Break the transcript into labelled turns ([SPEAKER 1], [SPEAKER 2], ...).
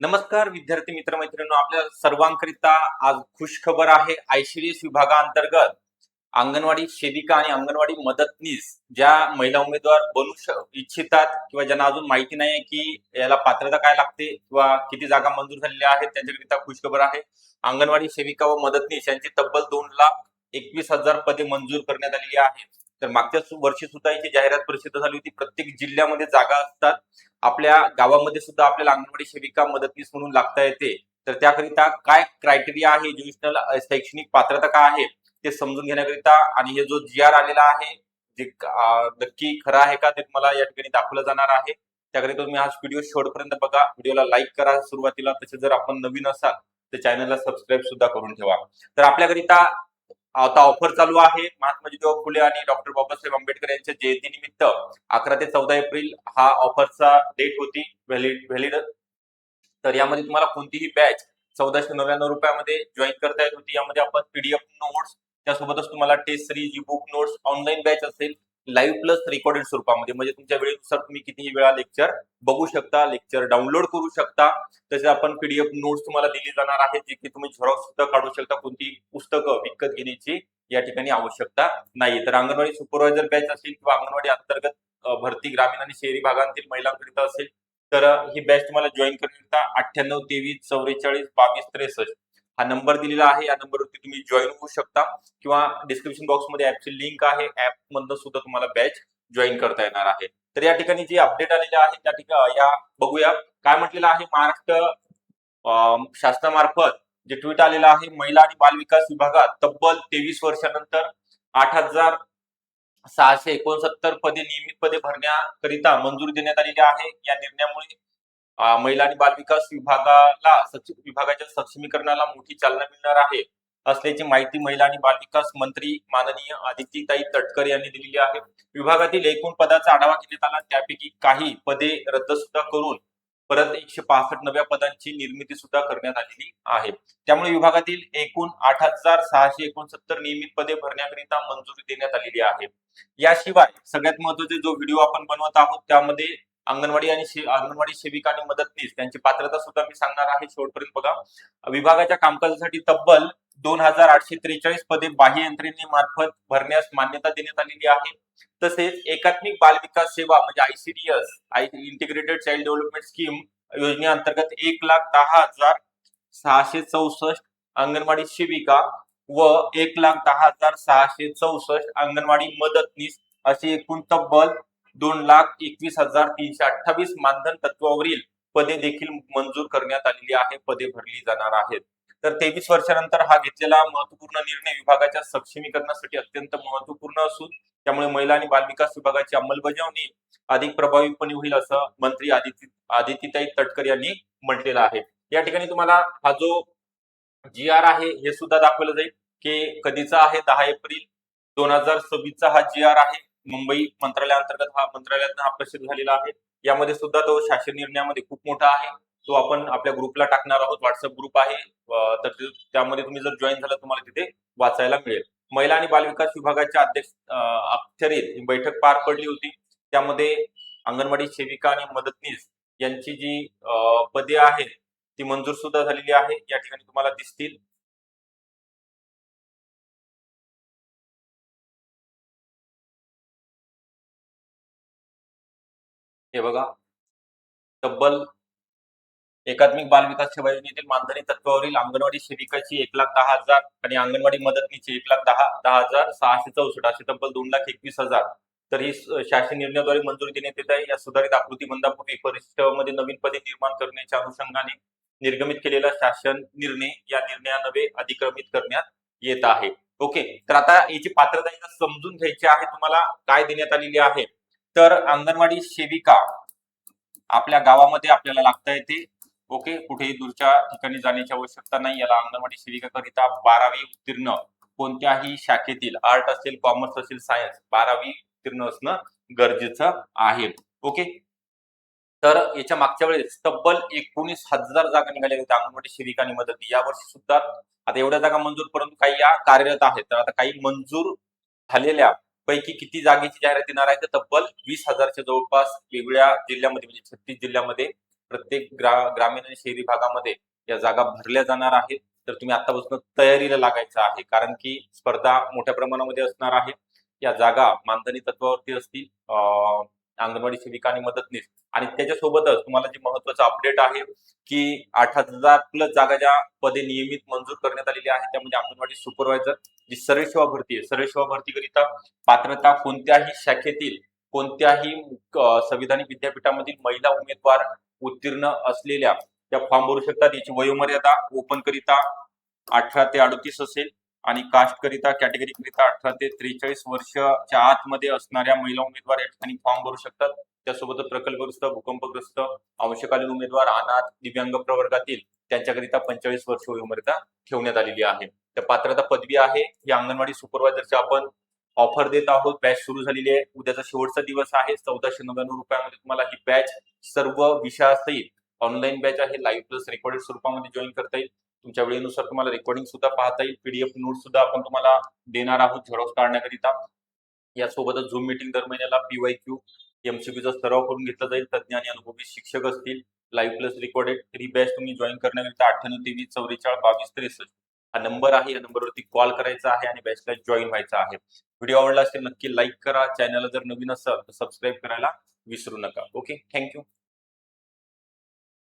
[SPEAKER 1] नमस्कार विद्यार्थी मित्र मैत्रिणींनो, आपल्या सर्वांकरिता आज खुश खबर आहे. आयसीडीएस विभागाअंतर्गत अंगणवाडी सेविका आणि अंगणवाडी मदतनीस ज्या महिला उमेदवार बनू इच्छितात किंवा ज्यांना अजून माहिती नाही की याला पात्रता काय लागते किंवा किती जागा मंजूर झालेल्या आहेत, त्यांच्याकरिता खुश खबर आहे. अंगणवाडी सेविका व मदतनीस यांची तब्बल 2,21,000 पदे मंजूर करण्यात आलेली आहेत. तर मागच्या वर्षी सुद्धा याची जाहिरात प्रसिद्ध झाली होती. प्रत्येक जिल्ह्यामध्ये जागा असतात. आपल्या गावामध्ये सुद्धा आपल्याला अंगणवाडी सेविका मदतनीस म्हणून लागता येते. तर त्याकरिता काय क्रायटेरिया आहे, एज्युकेशनल शैक्षणिक पात्रता काय आहे ते समजून घेण्याकरिता आणि हे जो जी.आर. आलेला आहे जे नक्की खरं आहे का ते तुम्हाला या ठिकाणी दाखवलं जाणार आहे. त्याकरिता तुम्ही हा व्हिडिओ शेवटपर्यंत बघा. व्हिडिओला लाईक करा सुरुवातीला. तसे जर आपण नवीन असाल तर चॅनलला सबस्क्राईब सुद्धा करून ठेवा. तर आपल्याकरिता आता ऑफर चालू आहे. महात्मा ज्योतिबा फुले आणि डॉक्टर बाबासाहेब आंबेडकर यांच्या जयंतीनिमित्त 11 ते 14 एप्रिल हा ऑफरचा डेट होती व्हॅलिड. तर यामध्ये तुम्हाला कोणतीही बॅच 1499 रुपयामध्ये जॉईन करता येत होती. यामध्ये आपण पीडीएफ नोट्स, त्यासोबतच तुम्हाला test series, book notes, online batch असेल, लाईव्ह प्लस रेकॉर्डेड स्वरूपामध्ये, म्हणजे तुमच्या वेळेनुसार तुम्ही कितीही वेळा लेक्चर बघू शकता, लेक्चर डाउनलोड करू शकता. तसे आपण पीडीएफ नोट्स तुम्हाला दिली जाणार आहेत, जे की तुम्ही झेरॉक्स सुद्धा काढू शकता. कोणती पुस्तकं विकत घेण्याची या ठिकाणी आवश्यकता नाही. तर अंगणवाडी सुपरवायझर बॅच असेल किंवा अंगणवाडी अंतर्गत भरती ग्रामीण आणि शहरी भागांतील महिलांकरिता असेल तर ही बॅच तुम्हाला जॉईन करण्याकरिता 9823442263 हा नंबर दिलेला आहे. या नंबरवरती तुम्ही जॉईन होऊ शकता किंवा डिस्क्रिप्शन बॉक्समध्ये ऍपची लिंक आहे. ऍप मधून सुद्धा तुम्हाला बॅच जॉईन करता येणार आहे. तर या ठिकाणी जे अपडेट आलेले आहे त्या ठिकाणी या बघूया काय म्हटलेलं आहे. महाराष्ट्र शासनामार्फत जे ट्विट आलेलं आहे, महिला आणि बाल विकास विभागात तब्बल 23 वर्षानंतर 8,669 पदे नियमित पदे भरण्याकरिता मंजुरी देण्यात आलेली आहे. या निर्णयामुळे महिला आणि बाल विकास विभागाच्या सक्षमीकरणाला मोठी चालना मिळणार आहे असल्याची माहिती महिला आणि बाल विकास मंत्री माननीय आदित्यताई तटकरे यांनी दिलेली आहे. विभागातील एकूण पदाचा आढावा घेण्यात आला. त्यापैकी काही पदे रद्द सुद्धा करून परत 165 नव्या पदांची निर्मिती सुद्धा करण्यात आलेली आहे. त्यामुळे विभागातील एकूण 8,669 नियमित पदे भरण्याकरिता मंजुरी देण्यात आलेली आहे. याशिवाय सगळ्यात महत्त्वाचे जो व्हिडिओ आपण बनवत आहोत त्यामध्ये अंगणवाडी सेविका आणि मदतनीस त्यांची पात्रता सुद्धा मी सांगणार आहे. शेवटपर्यंत बघा. विभागाच्या कामकाजासाठी तब्बल 2,843 पदे बाह्य यंत्रणेमार्फत भरण्यास मान्यता देण्यात आलेली आहे. तसेच एकात्मिक बाल विकास सेवा म्हणजे ICDS integrated child development scheme योजनेअंतर्गत 1,10,664 अंगणवाडी सेविका व 1,10,664 अंगणवाडी मदतनीस अशी एकूण तब्बल 2,21,328 मानधन तत्वावरील पदे देखील मंजूर करण्यात आलेली आहे. पदे भरली जाणार आहेत. तर 23 वर्षानंतर हा घेतलेला महत्वपूर्ण निर्णय विभागाच्या सक्षमीकरणासाठी अत्यंत महत्वपूर्ण असून त्यामुळे महिला आणि बाल विकास विभागाची अंमलबजावणी अधिक प्रभावीपणे होईल असं मंत्री आदित्यताई तटकरे यांनी म्हटलेलं आहे. या ठिकाणी तुम्हाला हा जो जी.आर. आहे हे सुद्धा दाखवलं जाईल की कधीचा आहे. 10 एप्रिल 2026 हा जी.आर. आहे. मुंबई मंत्रालयाअंतर्गत मंत्रालयातून हा प्रसिद्ध झालेला आहे. यामध्ये सुद्धा तो शासन निर्णयामध्ये खूप मोठा आहे. तो आपण आपल्या ग्रुपला टाकणार आहोत. व्हॉट्सअप ग्रुप आहे. तर त्यामध्ये तुम्ही जर जॉईन झाला तुम्हाला तिथे वाचायला मिळेल. महिला आणि बाल विकास विभागाच्या अध्यक्ष अखेरीत ही बैठक पार पडली होती. त्यामध्ये अंगणवाडी सेविका आणि मदतनीस यांची जी पदे आहेत ती मंजूर सुद्धा झालेली आहे. या ठिकाणी तुम्हाला दिसतील. हे बघा. तब्बल एकात्मिक बाल विकास सेवा योजनेतील मानधनी तत्वावरील अंगणवाडी सेविकाची 1,10,000 आणि अंगणवाडी मदतनीसची 1,10,664 असे तब्बल 2,21,000 तर ही शासन निर्णयाद्वारे मंजुरी देण्यात येत आहे. या सुधारित आकृती बंदापूर्वी परिशिष्टामध्ये नवीन पदे निर्माण करण्याच्या अनुषंगाने निर्गमित केलेला शासन निर्णय या निर्णयान्वये अधिक्रमित करण्यात येत आहे. ओके. तर आता याची पात्रता समजून घ्यायची आहे. तुम्हाला काय देण्यात आलेली आहे. तर अंगणवाडी सेविका आपल्या गावामध्ये आपल्याला लागता येते. ओके. कुठेही दूरच्या ठिकाणी जाण्याची आवश्यकता नाही. याला अंगणवाडी सेविकाकरिता 12वी उत्तीर्ण कोणत्याही शाखेतील आर्ट असेल, कॉमर्स असेल, सायन्स 12वी उत्तीर्ण असणं गरजेचं आहे. ओके. तर याच्या मागच्या वेळेस तब्बल 19,000 जागा निघाल्या होत्या अंगणवाडी सेविका आणि मदतनीस. यावर्षी सुद्धा आता एवढ्या जागा मंजूर, परंतु काही या कार्यरत आहेत. तर आता काही मंजूर झालेल्या पैकी किती जागेची जाहिरात येणार आहे तर तब्बल 20,000च्या जवळपास वेगवेगळ्या जिल्ह्यामध्ये म्हणजे 36 जिल्ह्यामध्ये प्रत्येक ग्रामीण आणि शहरी भागामध्ये या जागा भरल्या जाणार आहेत. तर तुम्ही आतापासून तयारीला लागायचं आहे, कारण की स्पर्धा मोठ्या प्रमाणामध्ये असणार आहे. या जागा मानधनी तत्वावरती असतील, अंगणवाडी सेविका आणि मदतनीस. आणि त्याच्यासोबतच तुम्हाला जे महत्वाचं अपडेट आहे की 8,000 प्लस जागा ज्या पदे नियमित मंजूर करण्यात आलेली आहे, त्यामध्ये अंगणवाडी सुपरवायझर जी सरळ सेवा भरती आहे, सरळ सेवा भरतीकरिता पात्रता कोणत्याही शाखेतील कोणत्याही संविधानिक विद्यापीठामधील महिला उमेदवार उत्तीर्ण असलेल्या त्या फॉर्म भरू शकतात. याची वयोमर्यादा ओपन करिता 18 ते 38 असेल आणि कास्ट करिता कॅटेगरी करिता 18 ते 43 वर्षाच्या आतमध्ये असणाऱ्या महिला उमेदवार या ठिकाणी फॉर्म भरू शकतात. त्यासोबत प्रकल्पग्रस्त, भूकंपग्रस्त, अंशकालीन उमेदवार, अनाथ, दिव्यांग प्रवर्गातील त्यांच्याकरिता 45 वर्ष वयोमर्यादा ठेवण्यात आलेली आहे. तर पात्रता पदवी आहे ही अंगणवाडी सुपरवायझरची आपण ऑफर देत आहोत. बॅच सुरू झालेली आहे. उद्याचा शेवटचा दिवस आहे. 1499 रुपयामध्ये तुम्हाला ही बॅच सर्व विषयासहित ऑनलाईन बॅच आहे. लाईव्ह प्लस रेकॉर्डेड स्वरूपामध्ये जॉईन करता येईल. तुमच्या वेळेनुसार तुम्हाला रेकॉर्डिंग सुद्धा पाहता येईल. पीडीएफ नोट सुद्धा आपण तुम्हाला देणार आहोत झेरॉक्स काढण्याकरिता. यासोबतच झूम मीटिंग दर महिन्याला PYQ MCQचा सराव करून घेतला जाईल. तज्ञ आणि अनुभवी शिक्षक असतील. Live plus recorded. ही बॅच तुम्ही जॉईन करण्याकरिता 9823 44 22 63 हा नंबर आहे. या नंबरवरती कॉल करायचा आहे आणि बॅचला जॉईन व्हायचं आहे. व्हिडिओ आवडला असेल नक्की लाईक करा. चॅनलला जर नवीन असाल तर सबस्क्राईब करायला विसरू नका. Okay, thank you.